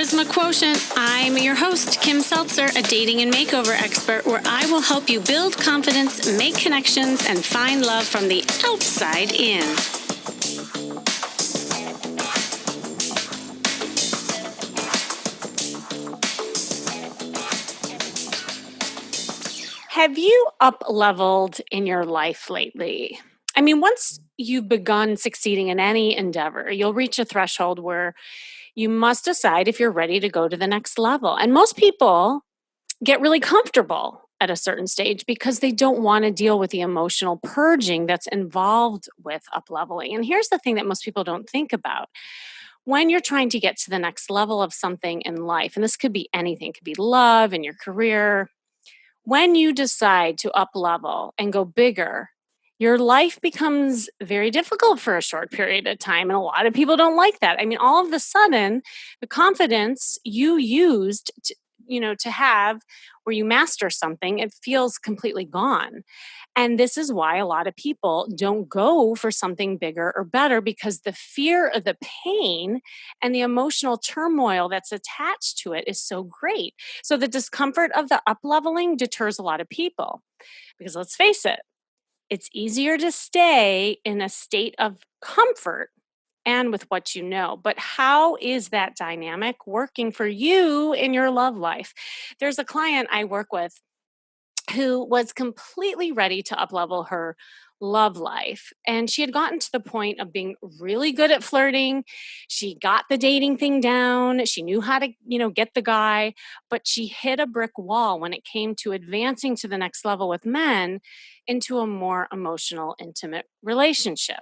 Charisma Quotient. I'm your host, Kim Seltzer, a dating and makeover expert, where I will help you build confidence, make connections, and find love from the outside in. Have you up-leveled in your life lately? I mean, once you've begun succeeding in any endeavor, you'll reach a threshold where you must decide if you're ready to go to the next level. And most people get really comfortable at a certain stage because they don't want to deal with the emotional purging that's involved with up-leveling. And here's the thing that most people don't think about. When you're trying to get to the next level of something in life, and this could be anything, it could be love in your career, when you decide to up level and go bigger, your life becomes very difficult for a short period of time. And a lot of people don't like that. I mean, all of a sudden, the confidence you used to have where you master something, it feels completely gone. And this is why a lot of people don't go for something bigger or better, because the fear of the pain and the emotional turmoil that's attached to it is so great. So the discomfort of the up leveling deters a lot of people, because let's face it, it's easier to stay in a state of comfort and with what you know. But how is that dynamic working for you in your love life? There's a client I work with who was completely ready to uplevel her love life. And she had gotten to the point of being really good at flirting. She got the dating thing down. She knew how to, get the guy, but she hit a brick wall when it came to advancing to the next level with men into a more emotional, intimate relationship.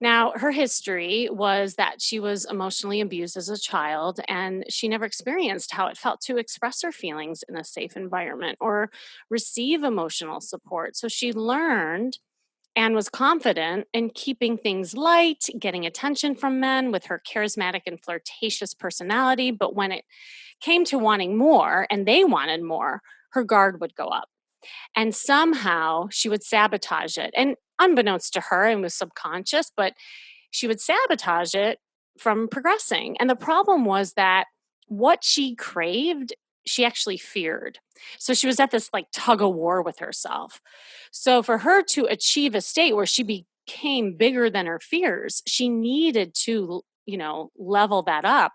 Now, her history was that she was emotionally abused as a child, and she never experienced how it felt to express her feelings in a safe environment or receive emotional support. So she learned and was confident in keeping things light, getting attention from men with her charismatic and flirtatious personality. But when it came to wanting more and they wanted more, her guard would go up. And somehow she would sabotage it. And unbeknownst to her, and was subconscious, but she would sabotage it from progressing. And the problem was that what she craved, she actually feared. So she was at this like tug of war with herself. So for her to achieve a state where she became bigger than her fears, she needed to, level that up.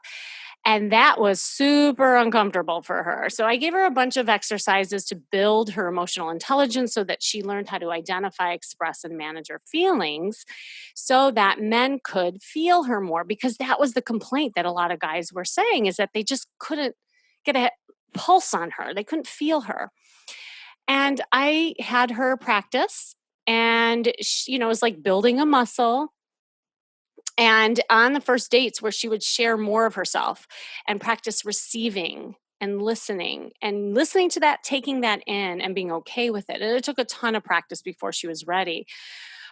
And that was super uncomfortable for her. So I gave her a bunch of exercises to build her emotional intelligence so that she learned how to identify, express, and manage her feelings so that men could feel her more. Because that was the complaint that a lot of guys were saying, is that they just couldn't get a pulse on her. They couldn't feel her. And I had her practice, and it was like building a muscle. And on the first dates where she would share more of herself and practice receiving and listening to that, taking that in and being okay with it. And it took a ton of practice before she was ready.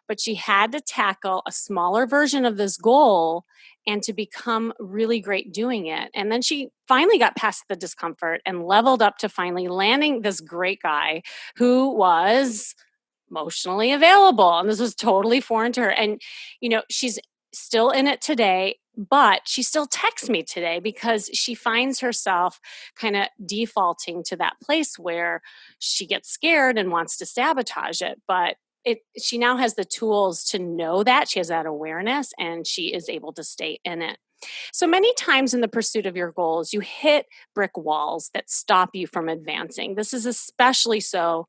But she had to tackle a smaller version of this goal and to become really great doing it. And then she finally got past the discomfort and leveled up to finally landing this great guy who was emotionally available. And this was totally foreign to her. And, she's still in it today, but she still texts me today because she finds herself kind of defaulting to that place where she gets scared and wants to sabotage it. But she now has the tools to know that. She has that awareness, and she is able to stay in it. So many times in the pursuit of your goals, you hit brick walls that stop you from advancing. This is especially so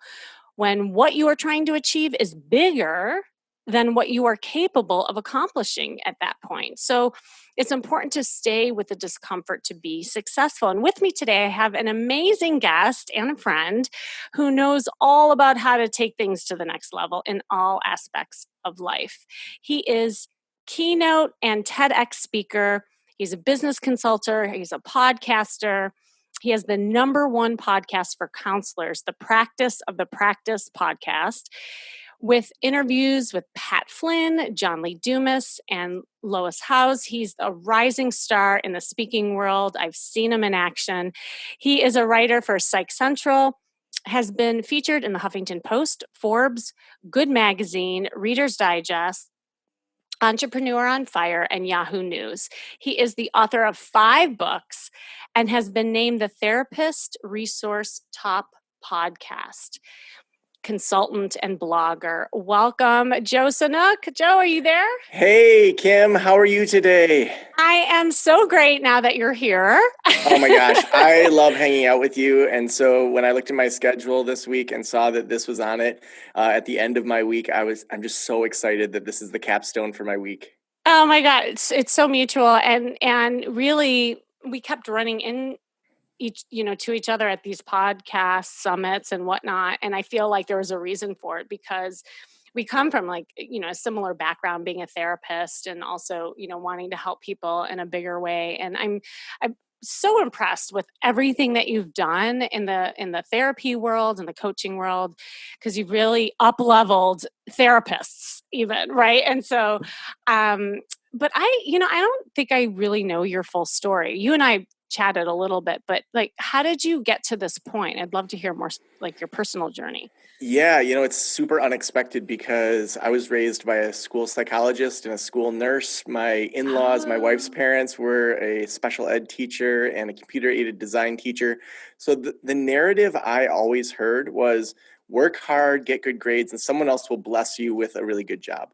when what you are trying to achieve is bigger than what you are capable of accomplishing at that point. So it's important to stay with the discomfort to be successful. And with me today, I have an amazing guest and a friend who knows all about how to take things to the next level in all aspects of life. He is keynote and TEDx speaker. He's a business consultant. He's a podcaster. He has the #1 podcast for counselors, the Practice of the Practice podcast, with interviews with Pat Flynn, John Lee Dumas, and Lois Howes. He's a rising star in the speaking world. I've seen him in action. He is a writer for Psych Central, has been featured in the Huffington Post, Forbes, Good Magazine, Reader's Digest, Entrepreneur on Fire, and Yahoo News. He is the author of 5 books and has been named the Therapist Resource Top Podcast consultant and blogger. Welcome, Joe Sanok. Joe, are you there? Hey, Kim, how are you today? I am so great now that you're here. Oh my gosh, I love hanging out with you. And so when I looked at my schedule this week and saw that this was on it at the end of my week, I'm just so excited that this is the capstone for my week. Oh my God, it's so mutual, and really we kept running in to each other at these podcast summits and whatnot. And I feel like there was a reason for it because we come from like, a similar background, being a therapist and also, wanting to help people in a bigger way. And I'm so impressed with everything that you've done in the therapy world and the coaching world, because you've really up leveled therapists even, right? And so but I don't think I really know your full story. You and I chatted a little bit, but like, how did you get to this point? I'd love to hear more, like your personal journey. Yeah, it's super unexpected because I was raised by a school psychologist and a school nurse. My in-laws, my wife's Oh, parents, were a special ed teacher and a computer-aided design teacher. So the narrative I always heard was work hard, get good grades, and someone else will bless you with a really good job.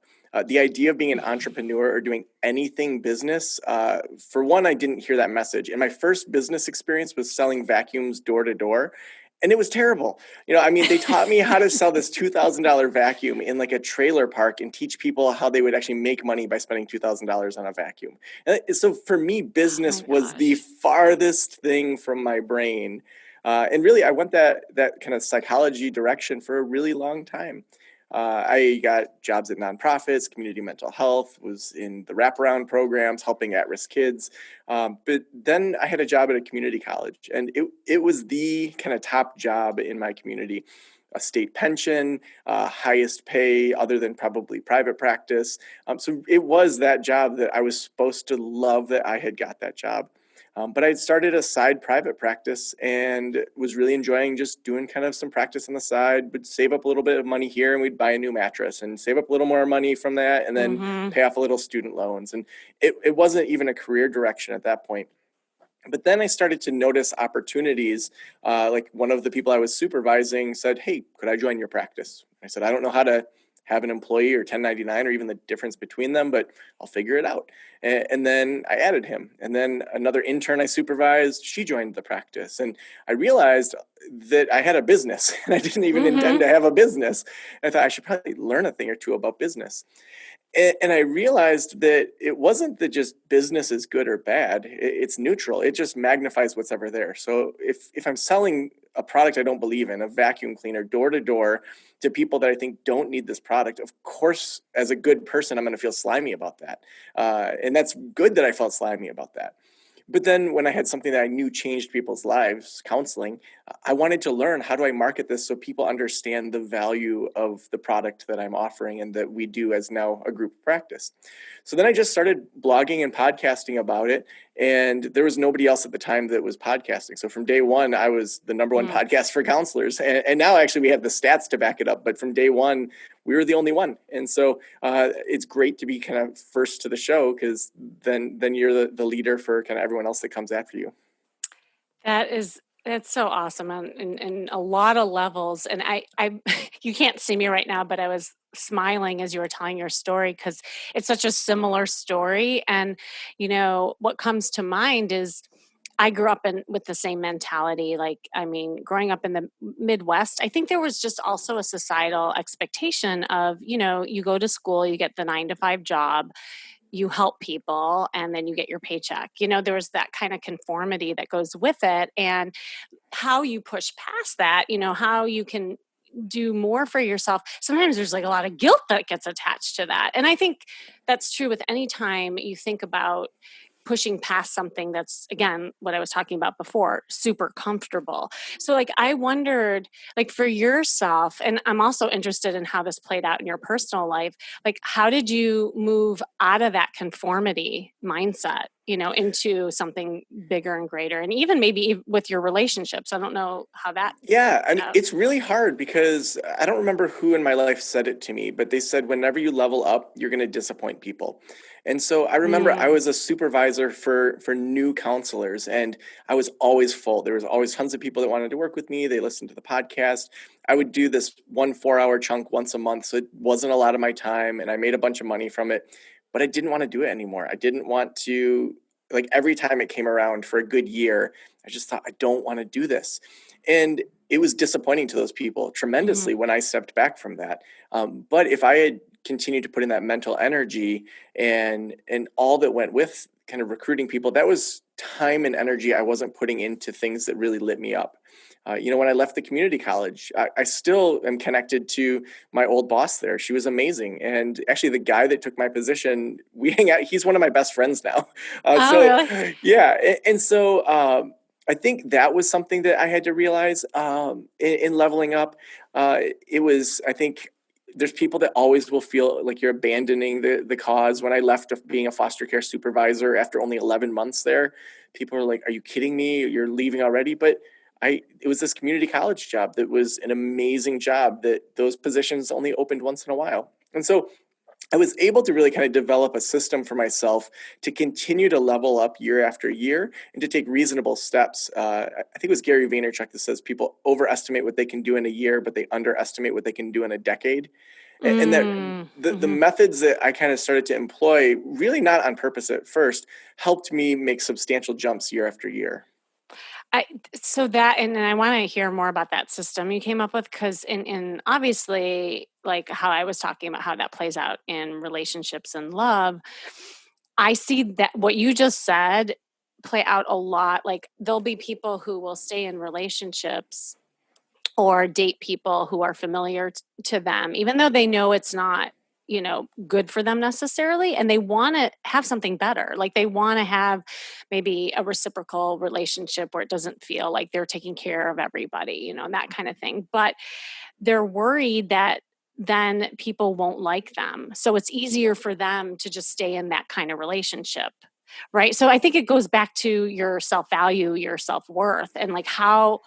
The idea of being an entrepreneur or doing anything business, for one, I didn't hear that message. And my first business experience was selling vacuums door to door. And it was terrible. I mean, they taught me how to sell this $2,000 vacuum in like a trailer park and teach people how they would actually make money by spending $2,000 on a vacuum. And so for me, oh my business was the gosh. farthest thing from my brain. And really, I went that kind of psychology direction for a really long time. I got jobs at nonprofits, community mental health, was in the wraparound programs, helping at-risk kids. But then I had a job at a community college, and it was the kind of top job in my community. A state pension, highest pay other than probably private practice. So it was that job that I was supposed to love that I had got that job. But I'd started a side private practice and was really enjoying just doing kind of some practice on the side, would save up a little bit of money here and we'd buy a new mattress and save up a little more money from that and then Mm-hmm. pay off a little student loans. And it wasn't even a career direction at that point. But then I started to notice opportunities. Like one of the people I was supervising said, "Hey, could I join your practice?" I said, "I don't know how to have an employee or 1099 or even the difference between them, but I'll figure it out." And then I added him. And then another intern I supervised, she joined the practice. And I realized that I had a business and I didn't even intend Mm-hmm. to have a business. I thought I should probably learn a thing or two about business. And I realized that it wasn't that just business is good or bad. It's neutral. It just magnifies what's ever there. So if I'm selling a product I don't believe in, a vacuum cleaner, door to door to people that I think don't need this product, of course, as a good person, I'm going to feel slimy about that. And that's good that I felt slimy about that. But then when I had something that I knew changed people's lives, counseling, I wanted to learn, how do I market this so people understand the value of the product that I'm offering and that we do as now a group practice. So then I just started blogging and podcasting about it. And there was nobody else at the time that was podcasting. So from day one, I was the number one Mm. podcast for counselors. And now actually we have the stats to back it up. But from day one, we were the only one. And so it's great to be kind of first to the show, because then you're the leader for kind of everyone else that comes after you. That's so awesome on in a lot of levels. And I you can't see me right now, but I was smiling as you were telling your story because it's such a similar story. And what comes to mind is I grew up in with the same mentality. Like, I mean, growing up in the Midwest, I think there was just also a societal expectation of, you go to school, you get the 9 to 5 job, you help people, and then you get your paycheck. There was that kind of conformity that goes with it. And how you push past that, how you can do more for yourself. Sometimes there's like a lot of guilt that gets attached to that. And I think that's true with any time you think about pushing past something that's, again, what I was talking about before, super comfortable. So like I wondered, like for yourself, and I'm also interested in how this played out in your personal life, like how did you move out of that conformity mindset, into something bigger and greater. And even maybe with your relationships. I don't know how that Yeah, I played mean, out. it's really hard because I don't remember who in my life said it to me, but they said whenever you level up, you're going to disappoint people. And so I remember I Mm, was a supervisor for new counselors, and I was always full. There was always tons of people that wanted to work with me. They listened to the podcast. I would do this 1 4 hour chunk once a month, so it wasn't a lot of my time, and I made a bunch of money from it. But I didn't want to do it anymore. I didn't want to, like, every time it came around for a good year, I just thought I don't want to do this. And it was disappointing to those people mhm, tremendously when I stepped back from that. But if I had continued to put in that mental energy and all that went with kind of recruiting people, that was time and energy I wasn't putting into things that really lit me up. When I left the community college, I still am connected to my old boss there. She was amazing. And actually, the guy that took my position, we hang out. He's one of my best friends now. oh, So, really? yeah. And so, I think that was something that I had to realize in leveling up. It was, I think, there's people that always will feel like you're abandoning the cause. When I left being a foster care supervisor after only 11 months there, people are like, "Are you kidding me? You're leaving already?" But it was this community college job that was an amazing job that those positions only opened once in a while. And so I was able to really kind of develop a system for myself to continue to level up year after year and to take reasonable steps. I think it was Gary Vaynerchuk that says people overestimate what they can do in a year, but they underestimate what they can do in a decade. And that Mm, the mhm. methods that I kind of started to employ, really not on purpose at first, helped me make substantial jumps year after year. I so that and I wanna hear more about that system you came up with, 'cause in obviously, like, how I was talking about how that plays out in relationships and love, I see that what you just said play out a lot. Like, there'll be people who will stay in relationships or date people who are familiar to them, even though they know it's not, good for them necessarily. And they want to have something better. Like they want to have maybe a reciprocal relationship where it doesn't feel like they're taking care of everybody, and that kind of thing. But they're worried that then people won't like them. So it's easier for them to just stay in that kind of relationship. Right. So I think it goes back to your self value, your self worth, and like how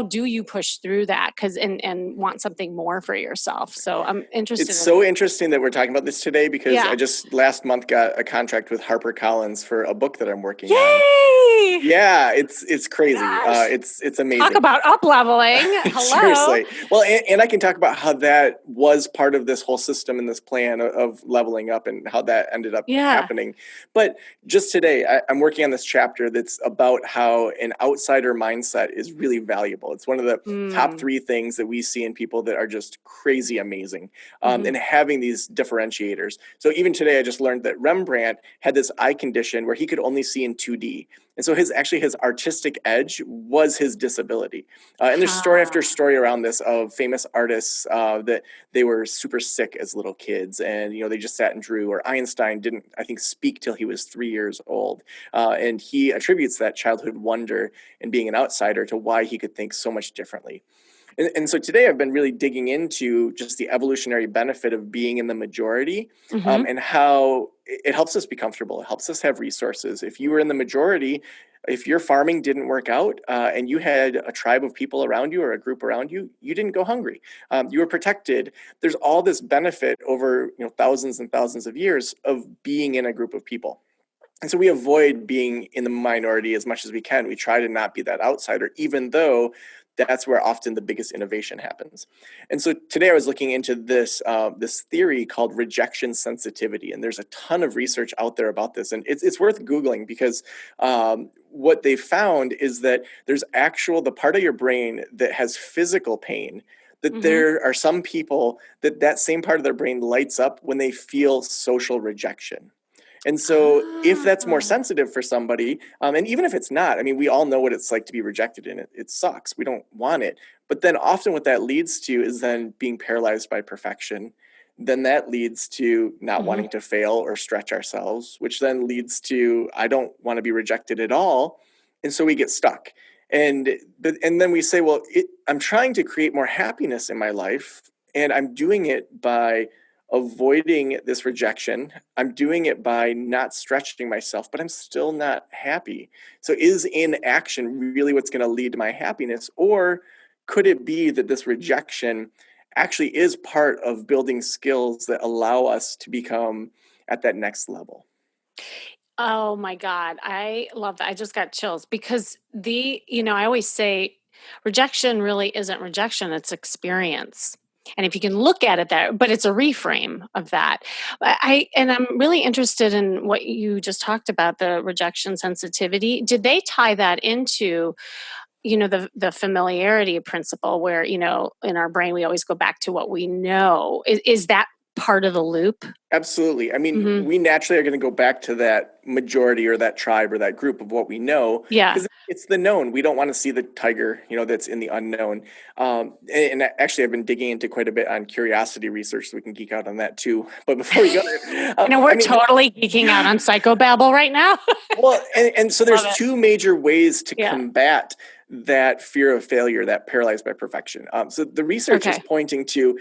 do you push through that because and want something more for yourself. So I'm It's interested in so that. interesting that we're talking about this today because I Yeah. just last month got a contract with HarperCollins for a book that I'm working on. Yay! Yeah, it's crazy. Gosh. It's Talk amazing. about up leveling. Hello. Seriously. Well, and I can talk about how that was part of this whole system and this plan of leveling up and how that ended up Yeah. happening. But just today, I'm working on this chapter that's about how an outsider mindset is really valuable. It's one of the top Mm. 3 things that we see in people that are just crazy amazing, Hmm. and having these differentiators. So even today, I just learned that Rembrandt had this eye condition where he could only see in 2D. And so his artistic edge was his disability. And there's story after Ah. story around this of famous artists that they were super sick as little kids, and they just sat and drew. Or Einstein didn't, I think, speak till he was 3 years old, and he attributes that childhood wonder and being an outsider to why he could think so much differently. And so today I've been really digging into just the evolutionary benefit of being in the majority, Hmm. and how it helps us be comfortable. It helps us have resources. If you were in the majority, if your farming didn't work out, and you had a tribe of people around you or a group around you, you didn't go hungry. You were protected. There's all this benefit over thousands and thousands of years of being in a group of people. And so we avoid being in the minority as much as we can. We try to not be that outsider, even though that's where often the biggest innovation happens. And so today I was looking into this theory called rejection sensitivity, and there's a ton of research out there about this, and it's worth googling because what they found is that there's the part of your brain that has physical pain. That Hmm. there are some people that same part of their brain lights up when they feel social rejection. And so, if that's more Oh. sensitive for somebody, and even if it's not, I mean, we all know what it's like to be rejected, and it sucks. We don't want it. But then, often, what that leads to is then being paralyzed by perfection. Then that leads to not Hmm. wanting to fail or stretch ourselves, which then leads to I don't want to be rejected at all, and so we get stuck. And then we say, well, I'm trying to create more happiness in my life, and I'm doing it by avoiding this rejection. I'm doing it by not stretching myself, but I'm still not happy. So is inaction really what's going to lead to my happiness? Or could it be that this rejection actually is part of building skills that allow us to become at that next level? Oh my God. I love that. I just got chills because I always say rejection really isn't rejection, it's experience. And if you can look at it that, but it's a reframe of that. And I'm really interested in what you just talked about, the rejection sensitivity. Did they tie that into, the familiarity principle where, in our brain we always go back to what we know? Is that part of the loop? Absolutely. I mean, Hmm. we naturally are going to go back to that majority or that tribe or that group of what we know Yeah. because it's the known. We don't want to see the tiger, that's in the unknown. And actually, I've been digging into quite a bit on curiosity research, so we can geek out on that too. But before we go there, I know I we're mean, totally geeking out on psychobabble right now. well, and so Love there's it. two major ways to Yeah. combat that fear of failure, that paralyzed by perfection. So the research is Okay. pointing to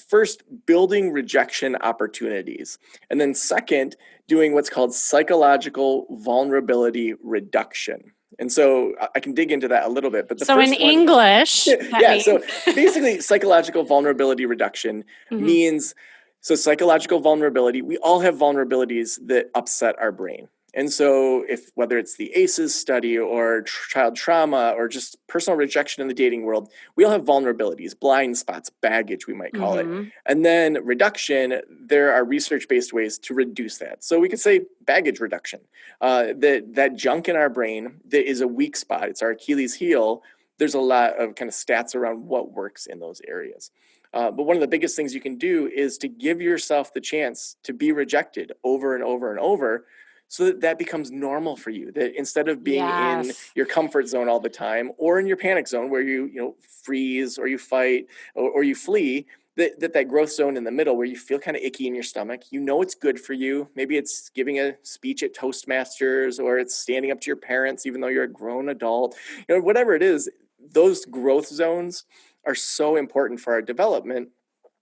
first building rejection opportunities, and then second doing what's called psychological vulnerability reduction. And so I can dig into that a little bit, but the So in first one, English, that yeah. means So basically, psychological vulnerability reduction Mhm. means so psychological vulnerability. We all have vulnerabilities that upset our brain. And so, if whether it's the ACEs study or child trauma or just personal rejection in the dating world, we all have vulnerabilities, blind spots, baggage, we might call it. Mhm. And then reduction, there are research based ways to reduce that. So, we could say baggage reduction. That junk in our brain that is a weak spot, it's our Achilles heel. There's a lot of kind of stats around what works in those areas. But one of the biggest things you can do is to give yourself the chance to be rejected over and over and over so that that becomes normal for you, that instead of being in Yes. your comfort zone all the time or in your panic zone where you freeze or you fight or you flee, that growth zone in the middle where you feel kind of icky in your stomach, it's good for you. Maybe it's giving a speech at Toastmasters, or it's standing up to your parents even though you're a grown adult, whatever it is. Those growth zones are so important for our development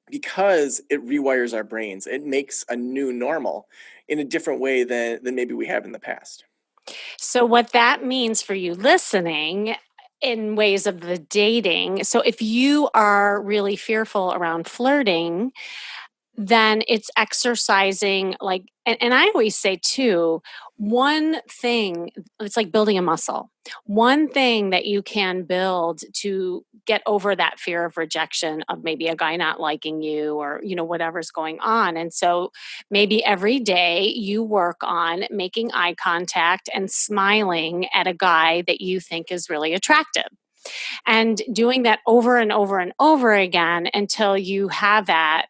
because it rewires our brains. It makes a new normal in a different way than maybe we have in the past. So what that means for you listening in ways of the dating. So if you are really fearful around flirting, then it's exercising like and I always say too, one thing, it's like building a muscle. One thing that you can build to get over that fear of rejection of maybe a guy not liking you or whatever's going on. And so maybe every day you work on making eye contact and smiling at a guy that you think is really attractive and doing that over and over and over again until you have that,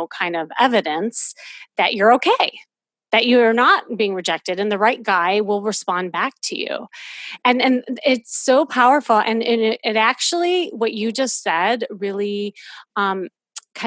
kind of evidence that you're okay, that you're not being rejected and the right guy will respond back to you. And it's so powerful. And it actually, what you just said really, kind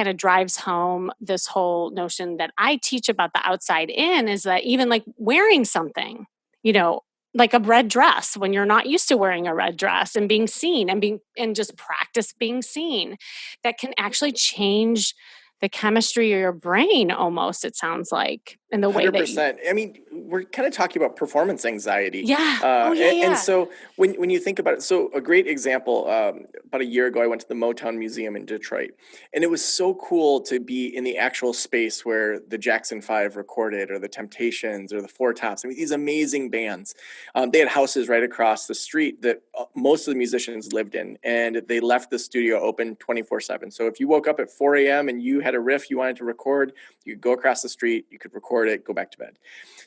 of drives home this whole notion that I teach about the outside in is that even like wearing something, you know, like a red dress when you're not used to wearing a red dress and being seen and just practice being seen, that can actually change the chemistry of your brain almost, it sounds like, in the way that you 100%. I mean, we're kind of talking about performance anxiety. yeah. Oh yeah, And yeah. so when you think about it, so a great example, about a year ago, I went to the Motown Museum in Detroit, and it was so cool to be in the actual space where the Jackson 5 recorded, or the Temptations, or the Four Tops. I mean, these amazing bands. They had houses right across the street that most of the musicians lived in, and they left the studio open 24/7. So if you woke up at 4 a.m. and you had a riff you wanted to record, you could go across the street, you could record it, go back to bed.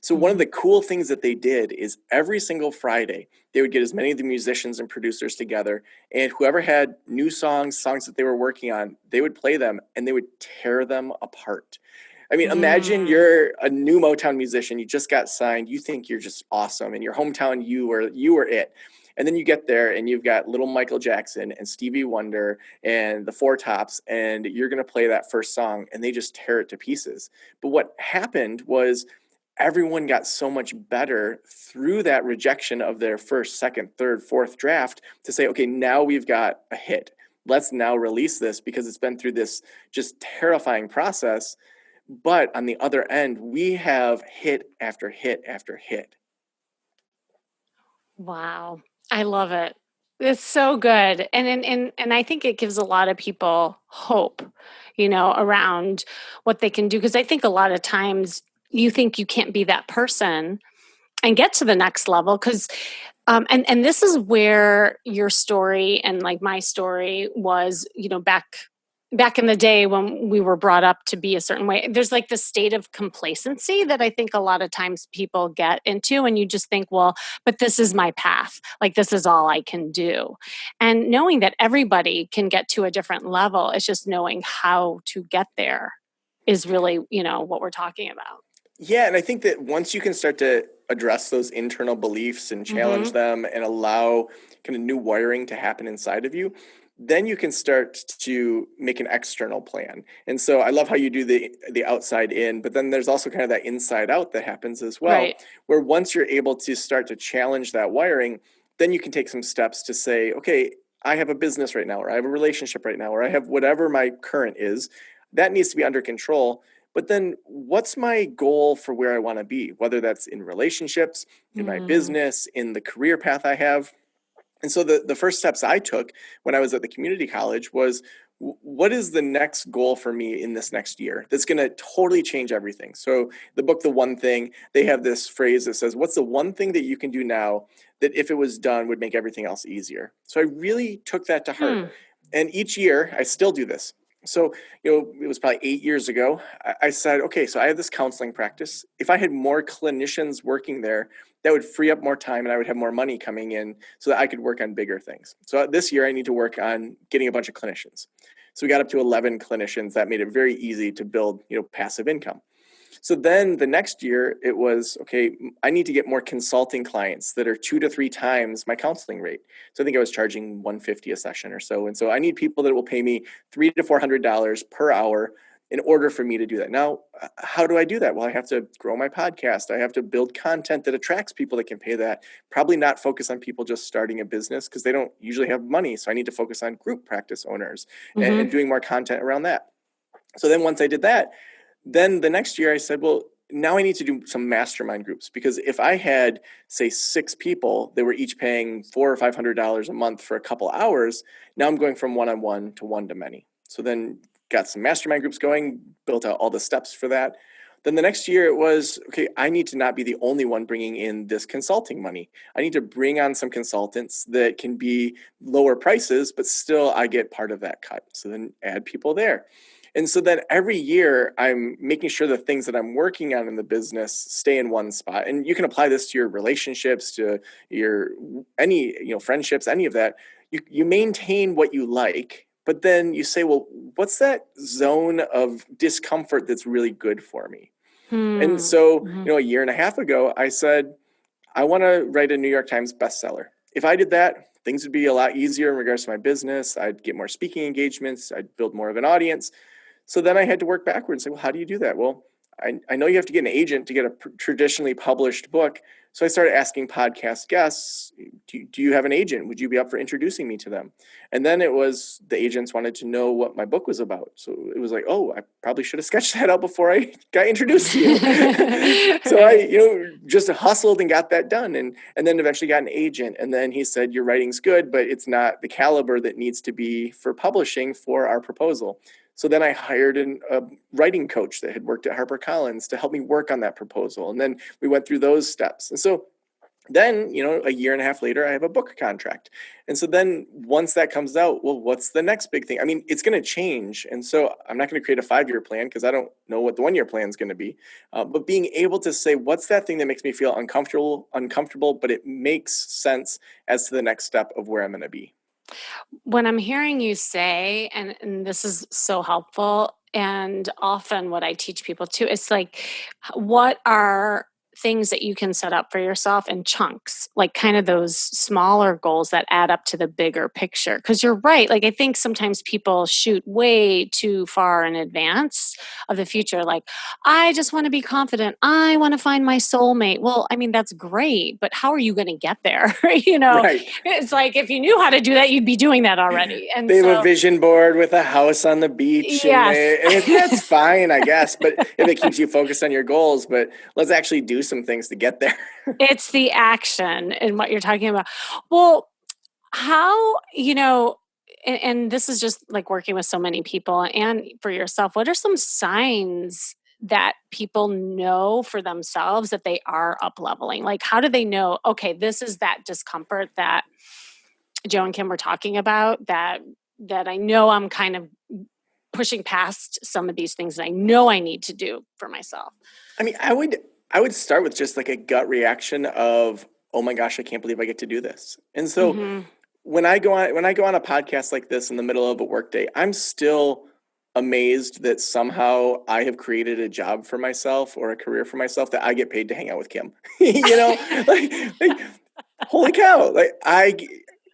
So one of Mhm. the cool things that they did is every single Friday, they would get as many of the musicians and producers together, and whoever had new songs that they were working on, they would play them and they would tear them apart. I mean, imagine Mm. you're a new Motown musician, you just got signed, you think you're just awesome. In your hometown, you were it. And then you get there and you've got little Michael Jackson and Stevie Wonder and the Four Tops, and you're going to play that first song and they just tear it to pieces. But what happened was everyone got so much better through that rejection of their first, second, third, fourth draft to say, okay, now we've got a hit. Let's now release this because it's been through this just terrifying process. But on the other end, we have hit after hit after hit. Wow. I love it. It's so good. And I think it gives a lot of people hope, around what they can do. Because I think a lot of times you think you can't be that person and get to the next level because and this is where your story and like my story was, back in the day when we were brought up to be a certain way. There's like this state of complacency that I think a lot of times people get into, and you just think, well, but this is my path, like this is all I can do. And knowing that everybody can get to a different level, it's just knowing how to get there is really, what we're talking about. Yeah, and I think that once you can start to address those internal beliefs and challenge Mhm. them and allow kind of new wiring to happen inside of you, then you can start to make an external plan. And so I love how you do the outside in, but then there's also kind of that inside out that happens as well, Right. where once you're able to start to challenge that wiring, then you can take some steps to say, okay, I have a business right now, or I have a relationship right now, or I have whatever my current is, that needs to be under control. But then what's my goal for where I want to be, whether that's in relationships, in my Mm. business, in the career path I have? And so the first steps I took when I was at the community college was, what is the next goal for me in this next year that's going to totally change everything? So the book, The One Thing, they have this phrase that says, what's the one thing that you can do now that if it was done would make everything else easier? So I really took that to heart. Hmm. And each year I still do this. So, it was probably 8 years ago. I said, okay, so I have this counseling practice. If I had more clinicians working there, that would free up more time and I would have more money coming in so that I could work on bigger things. So this year I need to work on getting a bunch of clinicians. So we got up to 11 clinicians. That made it very easy to build, passive income. So then the next year it was, okay, I need to get more consulting clients that are 2 to 3 times my counseling rate. So I think I was charging 150 a session or so. And so I need people that will pay me $300 to $400 per hour in order for me to do that. Now, how do I do that? Well, I have to grow my podcast. I have to build content that attracts people that can pay that. Probably not focus on people just starting a business because they don't usually have money. So I need to focus on group practice owners and Mhm. doing more content around that. So then once I did that, then the next year I said, well, now I need to do some mastermind groups because if I had, say, 6 people, they were each paying $400 or $500 a month for a couple hours. Now I'm going from one-on-one to one-to-many. So then got some mastermind groups going, built out all the steps for that. Then the next year it was, okay, I need to not be the only one bringing in this consulting money. I need to bring on some consultants that can be lower prices, but still I get part of that cut. So then add people there. And so then every year I'm making sure the things that I'm working on in the business stay in one spot. And you can apply this to your relationships, to your any, friendships, any of that. You maintain what you like, but then you say, well, what's that zone of discomfort that's really good for me? And Hmm. so, Mhm. a year and a half ago, I said, I want to write a New York Times bestseller. If I did that, things would be a lot easier in regards to my business. I'd get more speaking engagements. I'd build more of an audience. So then I had to work backwards and say, well, how do you do that? Well, I know you have to get an agent to get a traditionally published book. So I started asking podcast guests, do you have an agent? Would you be up for introducing me to them? And then it was the agents wanted to know what my book was about. So it was like, oh, I probably should have sketched that out before I got introduced to you. So I, Right. just hustled and got that done. And then eventually got an agent. And then he said, your writing's good, but it's not the caliber that needs to be for publishing for our proposal. So then I hired a writing coach that had worked at HarperCollins to help me work on that proposal. And then we went through those steps. And so then, a year and a half later, I have a book contract. And so then once that comes out, well, what's the next big thing? I mean, it's going to change. And so I'm not going to create a 5-year plan because I don't know what the 1-year plan is going to be. But being able to say, what's that thing that makes me feel uncomfortable, but it makes sense as to the next step of where I'm going to be. When I'm hearing you say, and this is so helpful, and often what I teach people too, it's like, what are things that you can set up for yourself in chunks, like kind of those smaller goals that add up to the bigger picture. Because you're right. Like, I think sometimes people shoot way too far in advance of the future. Like, I just want to be confident. I want to find my soulmate. Well, I mean, that's great, but how are you going to get there? Right. It's like if you knew how to do that, you'd be doing that already. And They have a so, vision board with a house on the beach, and yes. that's fine, I guess. But if it keeps you focused on your goals, but let's actually do some things to get there. It's the action and what you're talking about. Well, how, and this is just like working with so many people and for yourself, what are some signs that people know for themselves that they are up leveling? Like, how do they know, okay, this is that discomfort that Joe and Kim were talking about, that I know I'm kind of pushing past some of these things that I know I need to do for myself. I mean, I would start with just like a gut reaction of, oh my gosh, I can't believe I get to do this. And so Mhm. when I go on a podcast like this in the middle of a workday, I'm still amazed that somehow I have created a job for myself or a career for myself that I get paid to hang out with Kim. like holy cow!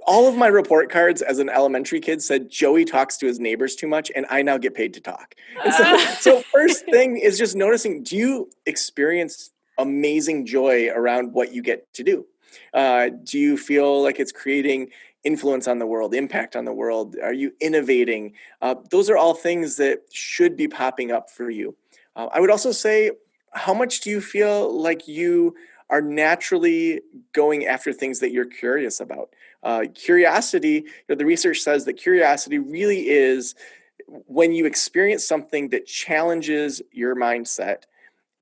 All of my report cards as an elementary kid said Joey talks to his neighbors too much, and I now get paid to talk. And so first thing is just noticing: do you experience amazing joy around what you get to do? Do you feel like it's creating influence on the world, impact on the world? Are you innovating? Those are all things that should be popping up for you. I would also say, how much do you feel like you are naturally going after things that you're curious about? Curiosity, the research says that curiosity really is when you experience something that challenges your mindset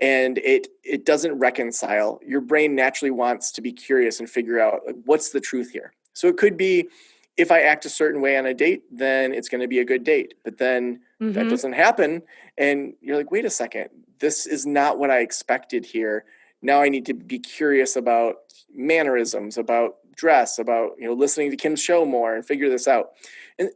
and it doesn't reconcile, your brain naturally wants to be curious and figure out, like, what's the truth here. So it could be, if I act a certain way on a date, then it's going to be a good date, but then that Mhm. doesn't happen, and you're like, wait a second, this is not what I expected here. Now I need to be curious about mannerisms, about dress, about listening to Kim's show more and figure this out.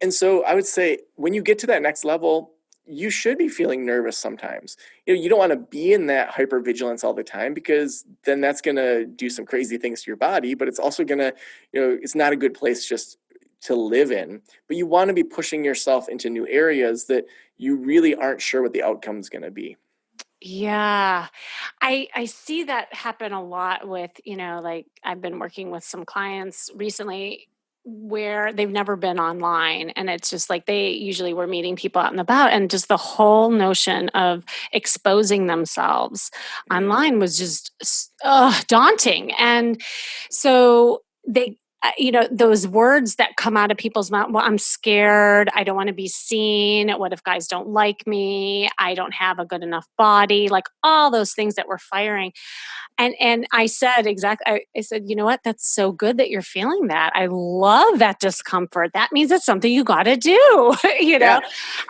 And so I would say, when you get to that next level, you should be feeling nervous sometimes. You don't want to be in that hypervigilance all the time, because then that's going to do some crazy things to your body, but it's also going to, it's not a good place just to live in. But you want to be pushing yourself into new areas that you really aren't sure what the outcome is going to be. Yeah. I see that happen a lot with, like I've been working with some clients recently where they've never been online, and it's just like they usually were meeting people out and about, and just the whole notion of exposing themselves Mm. online was just daunting. And so they those words that come out of people's mouth, well, I'm scared, I don't want to be seen, what if guys don't like me, I don't have a good enough body, like all those things that were firing. And I said exactly, I said, you know what? That's so good that you're feeling that. I love that discomfort. That means it's something you got to do. you Yeah. know,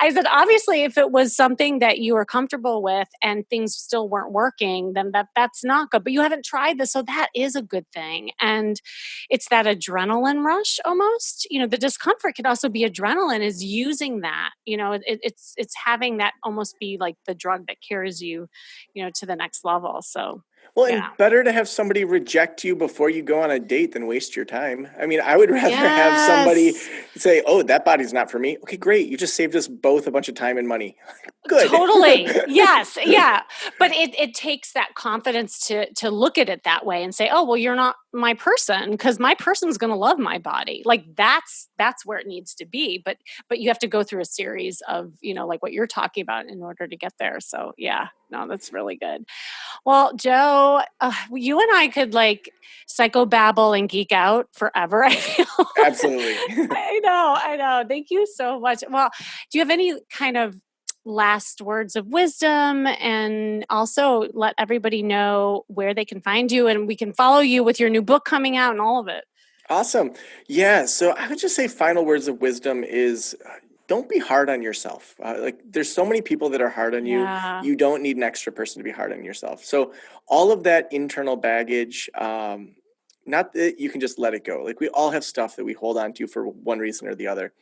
I said, obviously, if it was something that you were comfortable with and things still weren't working, then that's not good. But you haven't tried this, so that is a good thing. And it's that adrenaline rush almost. The discomfort could also be adrenaline. Is using that. It's having that almost be like the drug that carries you, to the next level. So Well, yeah. and better to have somebody reject you before you go on a date than waste your time. I mean, I would rather have somebody Yes. say, "Oh, that body's not for me." Okay, great. You just saved us both a bunch of time and money. Good. Totally. Yes. Yeah. But it takes that confidence to look at it that way and say, "Oh, well, you're not my person, because my person's going to love my body." Like that's where it needs to be. But you have to go through a series of, like what you're talking about in order to get there. So, yeah. No, that's really good. Well, Joe, you and I could like psychobabble and geek out forever. I feel. Absolutely. I know. I know. Thank you so much. Well, do you have any kind of last words of wisdom, and also let everybody know where they can find you and we can follow you with your new book coming out and all of it? Awesome. Yeah. So I would just say, final words of wisdom is, don't be hard on yourself. Like, there's so many people that are hard on you. Yeah. You don't need an extra person to be hard on yourself. So all of that internal baggage, not that you can just let it go. Like, we all have stuff that we hold on to for one reason or the other.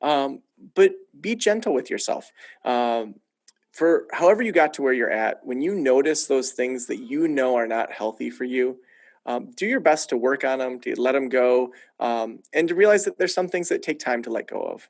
But be gentle with yourself. Um, For however you got to where you're at, when you notice those things that you know are not healthy for you, do your best to work on them, to let them go, and to realize that there's some things that take time to let go of.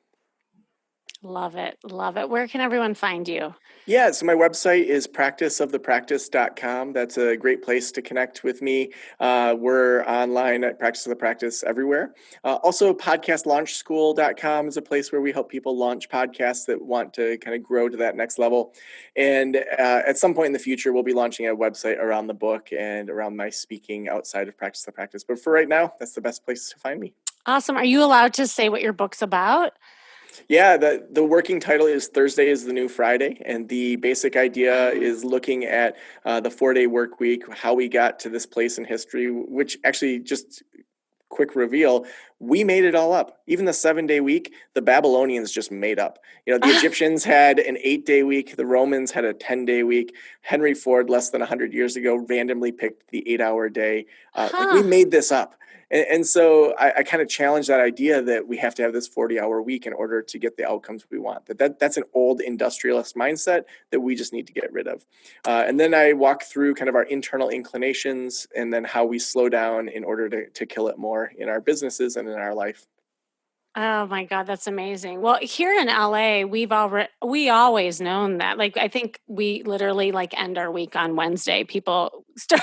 Love it. Love it. Where can everyone find you? Yeah, so my website is practiceofthepractice.com. That's a great place to connect with me. We're online at Practice of the Practice everywhere. Also, podcastlaunchschool.com is a place where we help people launch podcasts that want to kind of grow to that next level. And at some point in the future, we'll be launching a website around the book and around my speaking outside of Practice of the Practice. But for right now, that's the best place to find me. Awesome. Are you allowed to say what your book's about? Yeah, the working title is Thursday is the New Friday, and the basic idea is looking at the 4-day work week, how we got to this place in history, which actually just quick reveal, we made it all up. Even the 7-day week, the Babylonians just made up. You know, the Egyptians had an 8-day week, the Romans had a 10-day week. Henry Ford, less than 100 years ago, randomly picked the 8-hour day. Like we Huh. made this up. And so I kind of challenge that idea that we have to have this 40-hour week in order to get the outcomes we want. That's an old industrialist mindset that we just need to get rid of. And then I walk through kind of our internal inclinations and then how we slow down in order to kill it more in our businesses and in our life. Oh my God, that's amazing. Well, here in LA, we always known that. Like, I think we literally like end our week on Wednesday. People start.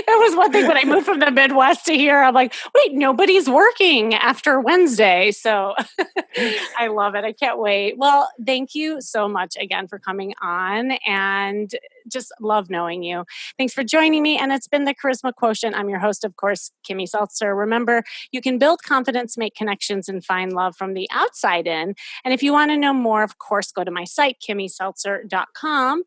That was one thing when I moved from the Midwest to here. I'm like, wait, nobody's working after Wednesday. So I love it. I can't wait. Well, thank you so much again for coming on, and just love knowing you. Thanks for joining me. And it's been the Charisma Quotient. I'm your host, of course, Kimmy Seltzer. Remember, you can build confidence, make connections, and find love from the outside in. And if you want to know more, of course, go to my site, kimmyseltzer.com.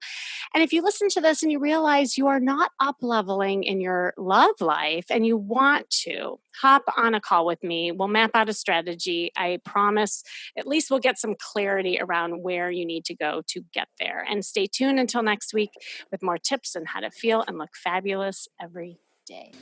And if you listen to this and you realize you are not up leveling in your love life and you want to, hop on a call with me. We'll map out a strategy. I promise at least we'll get some clarity around where you need to go to get there. And stay tuned until next week with more tips on how to feel and look fabulous every day.